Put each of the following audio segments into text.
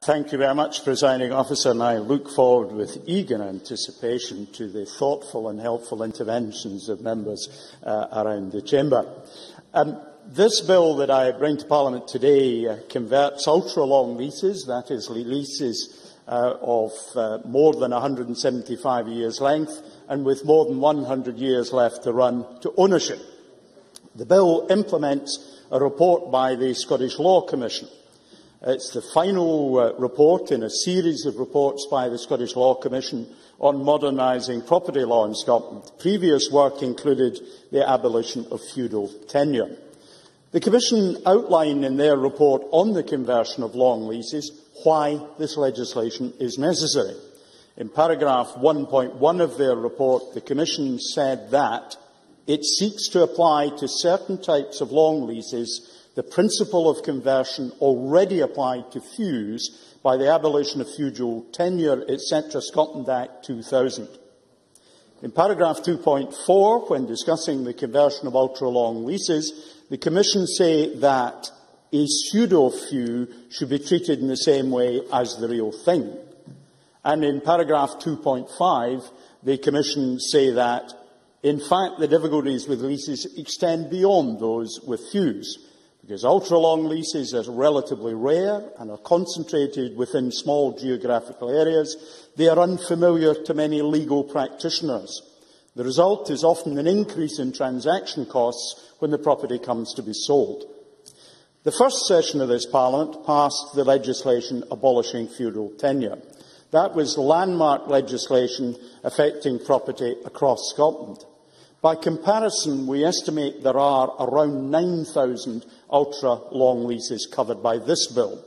Thank you very much, Presiding Officer, and I look forward with eager anticipation to the thoughtful and helpful interventions of members around the Chamber. This bill that I bring to Parliament today converts ultra-long leases, that is, leases of more than 175 years' length and with more than 100 years left to run, to ownership. The bill implements a report by the Scottish Law Commission. It's the final report in a series of reports by the Scottish Law Commission on modernising property law in Scotland. Previous work included the abolition of feudal tenure. The Commission outline in their report on the conversion of long leases why this legislation is necessary. In paragraph 1.1 of their report, the Commission said that it seeks to apply to certain types of long leases the principle of conversion already applied to feus by the abolition of feudal tenure, etc. Scotland Act 2000. In paragraph 2.4, when discussing the conversion of ultra-long leases, the Commission say that a pseudo-few should be treated in the same way as the real thing. And in paragraph 2.5, the Commission say that, in fact, the difficulties with leases extend beyond those with feus. Because ultra-long leases are relatively rare and are concentrated within small geographical areas, they are unfamiliar to many legal practitioners. The result is often an increase in transaction costs when the property comes to be sold. The first session of this Parliament passed the legislation abolishing feudal tenure. That was landmark legislation affecting property across Scotland. By comparison, we estimate there are around 9,000 ultra-long leases covered by this bill.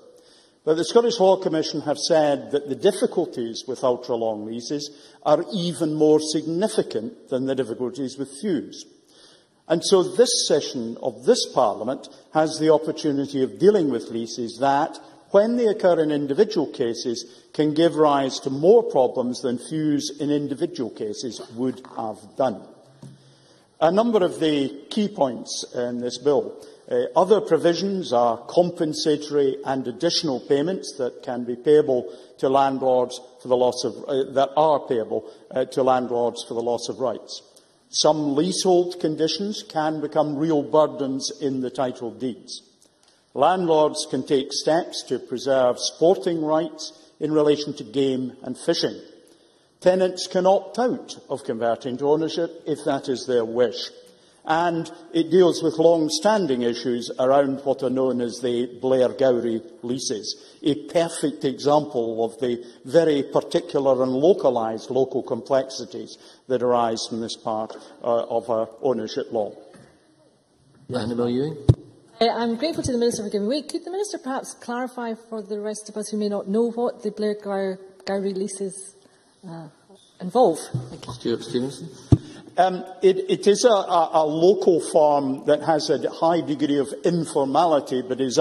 But the Scottish Law Commission have said that the difficulties with ultra-long leases are even more significant than the difficulties with feus. And so this session of this Parliament has the opportunity of dealing with leases that, when they occur in individual cases, can give rise to more problems than feus in individual cases would have done. A number of the key points in this bill. Other provisions are compensatory and additional payments that can be payable to landlords for the loss of that are payable to landlords for the loss of rights. Some leasehold conditions can become real burdens in the title deeds. Landlords can take steps to preserve sporting rights in relation to game and fishing. Tenants can opt out of converting to ownership if that is their wish. And it deals with long-standing issues around what are known as the Blair-Gowrie leases, a perfect example of the very particular and localised local complexities that arise from this part of our ownership law. Annabel Ewing. I'm grateful to the Minister for giving way. Could the Minister perhaps clarify for the rest of us who may not know what the Blair-Gowrie leases involve? Thank you. Stewart Stevenson. It is a local form that has a high degree of informality, but is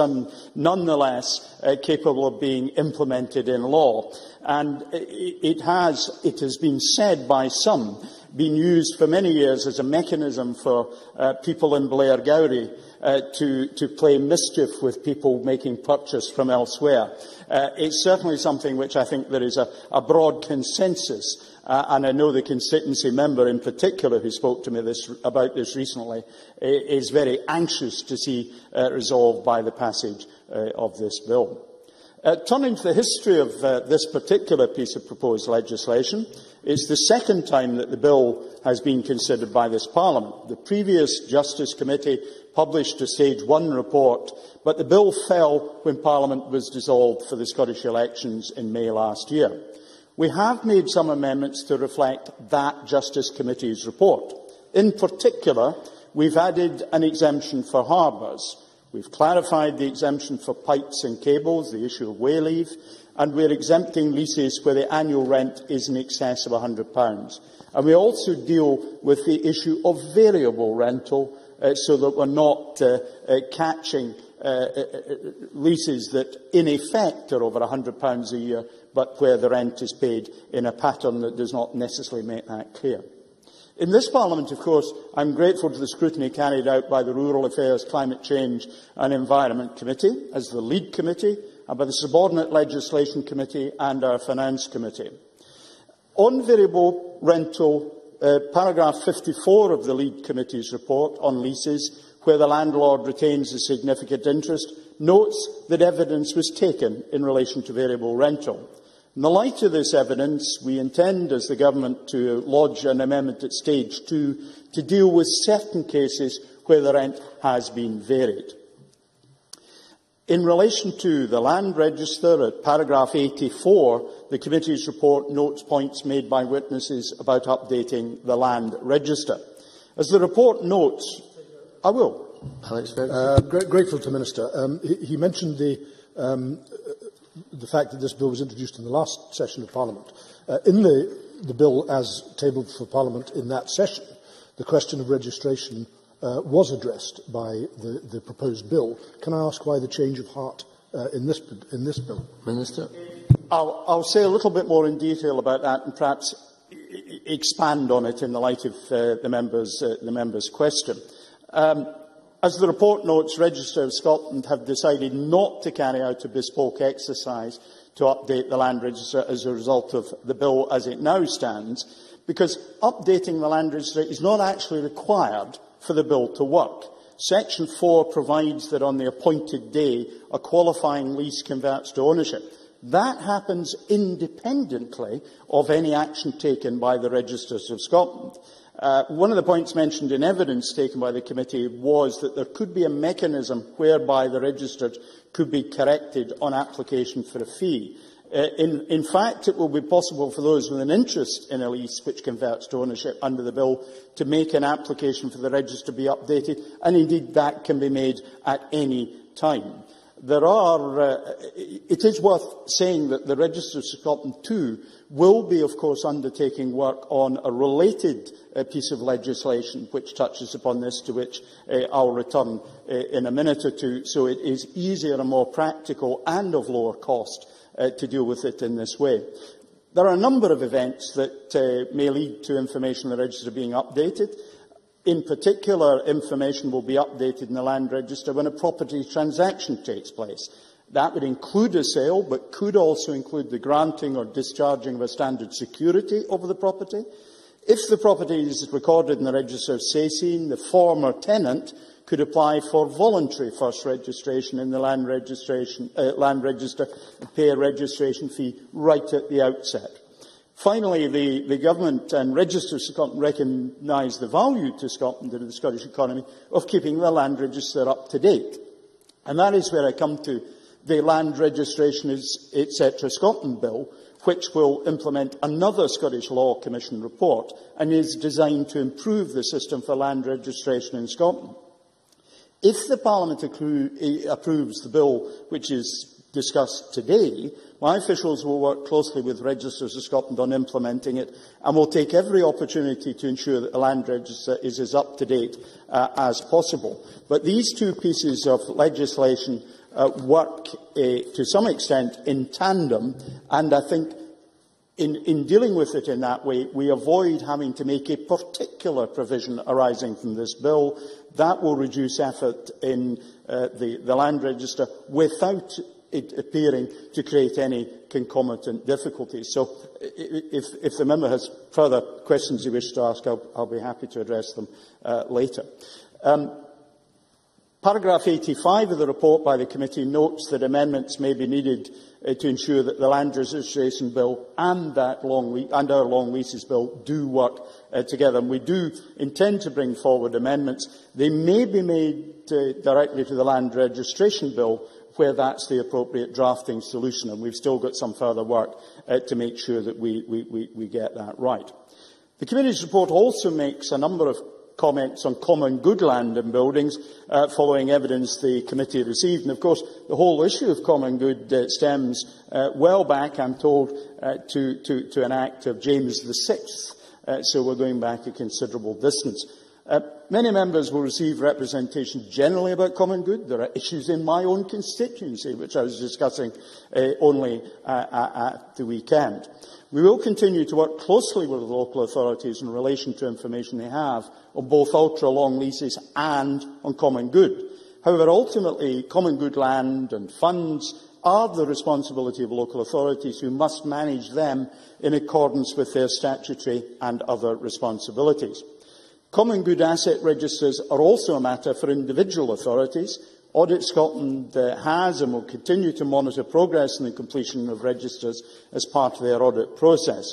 nonetheless capable of being implemented in law. And it has been said by some, been used for many years as a mechanism for people in Blair-Gowrie to play mischief with people making purchase from elsewhere. It's certainly something which I think there is a broad consensus, and I know the constituency member in particular who spoke to me about this recently is very anxious to see resolved by the passage of this bill. Turning to the history of this particular piece of proposed legislation, it's the second time that the bill has been considered by this Parliament. The previous Justice Committee published a Stage 1 report, but the bill fell when Parliament was dissolved for the Scottish elections in May last year. We have made some amendments to reflect that Justice Committee's report. In particular, we've added an exemption for harbours. We've clarified the exemption for pipes and cables, the issue of way leave, and we're exempting leases where the annual rent is in excess of £100. And we also deal with the issue of variable rental, so that we're not catching leases that in effect are over £100 a year, but where the rent is paid in a pattern that does not necessarily make that clear. In this Parliament, of course, I'm grateful to the scrutiny carried out by the Rural Affairs, Climate Change and Environment Committee. As the lead committee, and by the Subordinate Legislation Committee and our Finance Committee. On variable rental, paragraph 54 of the Lead Committee's report on leases, where the landlord retains a significant interest, notes that evidence was taken in relation to variable rental. In the light of this evidence, we intend, as the Government, to lodge an amendment at stage 2 to deal with certain cases where the rent has been varied. In relation to the land register, at paragraph 84, the committee's report notes points made by witnesses about updating the land register. As the report notes, I will. Grateful to the Minister. He mentioned the fact that this bill was introduced in the last session of Parliament. In the bill as tabled for Parliament in that session, the question of registration was addressed by the proposed bill. Can I ask why the change of heart in this bill? Minister. I'll say a little bit more in detail about that and perhaps expand on it in the light of the member's question. As the report notes, Register of Scotland have decided not to carry out a bespoke exercise to update the land register as a result of the bill as it now stands, because updating the land register is not actually required for the bill to work. Section 4 provides that on the appointed day, a qualifying lease converts to ownership. That happens independently of any action taken by the Registers of Scotland. One of the points mentioned in evidence taken by the committee was that there could be a mechanism whereby the registered could be corrected on application for a fee. In fact, it will be possible for those with an interest in a lease which converts to ownership under the bill to make an application for the register to be updated, and indeed that can be made at any time. It is worth saying that the Register of Scotland too will be, of course, undertaking work on a related piece of legislation which touches upon this, to which I'll return in a minute or two, so it is easier and more practical and of lower cost to deal with it in this way. There are a number of events that may lead to information in the register being updated. In particular, information will be updated in the land register when a property transaction takes place. That would include a sale, but could also include the granting or discharging of a standard security over the property. If the property is recorded in the register of Saceen, the former tenant could apply for voluntary first registration in the land register and pay a registration fee right at the outset. Finally, the Government and Register of Scotland recognise the value to Scotland and the Scottish economy of keeping the land register up to date. And that is where I come to the Land Registration etc. Scotland Bill, which will implement another Scottish Law Commission report and is designed to improve the system for land registration in Scotland. If the Parliament approves the bill which is discussed today, my officials will work closely with Registers of Scotland on implementing it and will take every opportunity to ensure that the land register is as up-to-date as possible. But these two pieces of legislation work to some extent in tandem, and I think in dealing with it in that way, we avoid having to make a particular provision arising from this bill. That will reduce effort in the land register without it appearing to create any concomitant difficulties. So if the member has further questions he wishes to ask, I'll be happy to address them later. Paragraph 85 of the report by the committee notes that amendments may be needed to ensure that the Land Registration Bill and our Long Leases Bill do work together. And we do intend to bring forward amendments. They may be made directly to the Land Registration Bill where that's the appropriate drafting solution, and we've still got some further work to make sure that we get that right. The committee's report also makes a number of comments on common good land and buildings following evidence the committee received. And of course, the whole issue of common good stems well back, I'm told, to an act of James VI. So we're going back a considerable distance. Many members will receive representation generally about common good. There are issues in my own constituency, which I was discussing only at the weekend. We will continue to work closely with the local authorities in relation to information they have on both ultra-long leases and on common good. However, ultimately, common good land and funds are the responsibility of local authorities, who must manage them in accordance with their statutory and other responsibilities. Common good asset registers are also a matter for individual authorities. Audit Scotland has and will continue to monitor progress in the completion of registers as part of their audit process.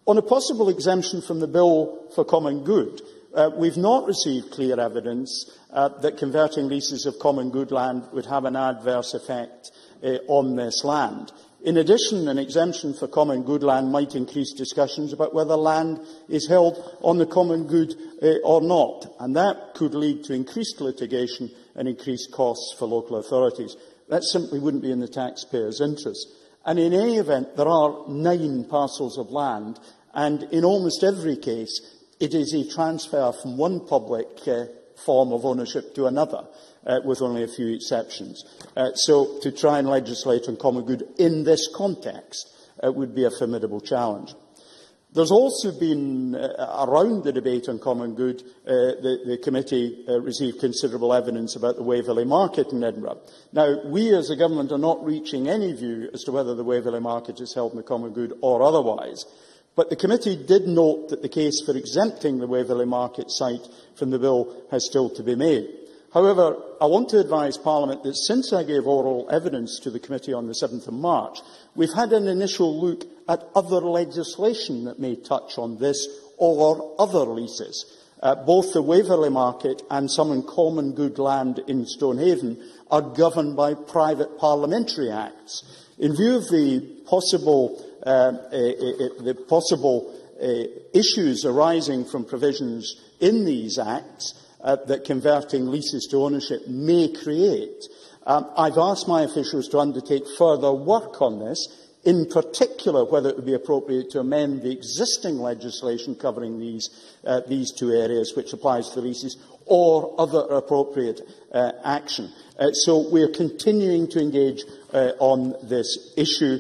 On a possible exemption from the Bill for Common Good, we've not received clear evidence that converting leases of common good land would have an adverse effect on this land. In addition, an exemption for common good land might increase discussions about whether land is held on the common good or not, and that could lead to increased litigation and increased costs for local authorities. That simply wouldn't be in the taxpayers' interest. And in any event, there are 9 parcels of land, and in almost every case, it is a transfer from one public form of ownership to another, with only a few exceptions. So to try and legislate on common good in this context would be a formidable challenge. There's also been, around the debate on common good, the committee received considerable evidence about the Waverley Market in Edinburgh. Now, we as a government are not reaching any view as to whether the Waverley Market is held in the common good or otherwise, but the committee did note that the case for exempting the Waverley Market site from the bill has still to be made. However, I want to advise Parliament that since I gave oral evidence to the committee on the 7th of March, we've had an initial look at other legislation that may touch on this or other leases. Both the Waverley Market and some in common good land in Stonehaven are governed by private parliamentary acts. In view of the possible issues arising from provisions in these acts that converting leases to ownership may create, I've asked my officials to undertake further work on this, in particular whether it would be appropriate to amend the existing legislation covering these 2 areas, which applies to leases, or other appropriate action. So we are continuing to engage on this issue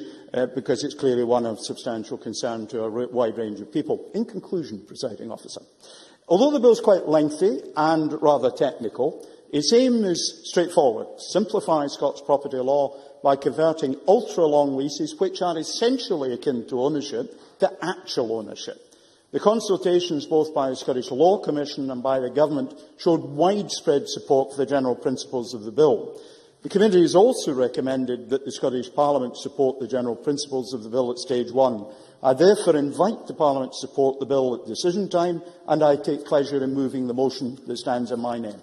because it's clearly one of substantial concern to a wide range of people. In conclusion, Presiding Officer, although the bill is quite lengthy and rather technical, its aim is straightforward: simplify Scots property law by converting ultra-long leases, which are essentially akin to ownership, to actual ownership. The consultations both by the Scottish Law Commission and by the Government showed widespread support for the general principles of the bill. The committee has also recommended that the Scottish Parliament support the general principles of the bill at stage 1. I therefore invite the Parliament to support the bill at decision time, and I take pleasure in moving the motion that stands in my name.